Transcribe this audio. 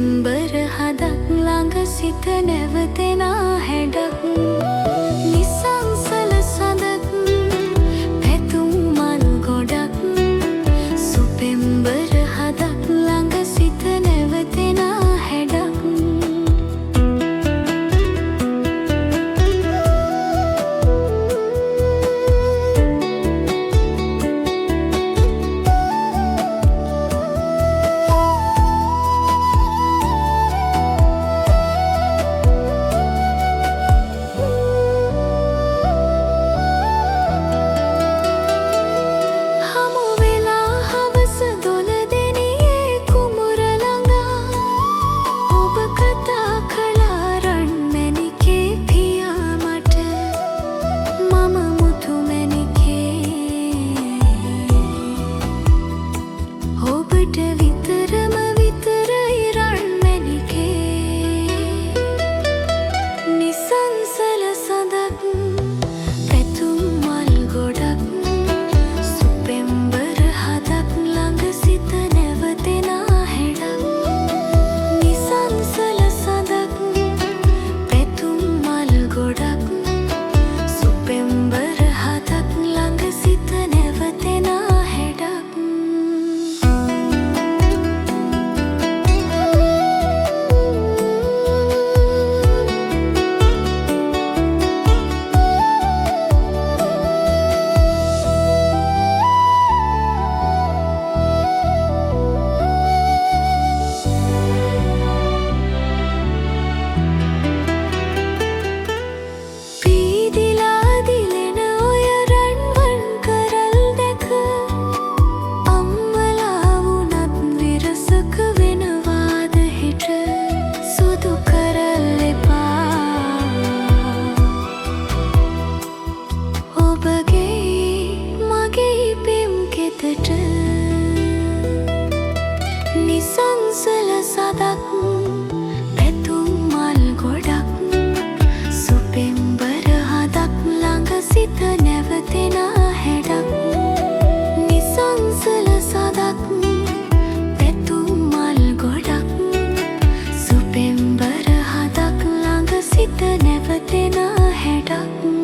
සුපෙම්බර හදක් ළඟ සිත නැවතෙනා හැඩක් නිසංසල සඳක් පැතුම් මල් ගොඩක් සුපෙම්බර හදක් ළඟ සිත නැවතෙනා හැඩක් නිසංසල සදක් පැතුම් මල් ගොඩක් සුපෙම්බර හදක් ළඟ සිත නැවතෙනා හැඩක් නිසංසල සදක් පැතුම් මල් ගොඩක් සුපෙම්බර හදක් ළඟ සිත නැවතෙනා හැඩක්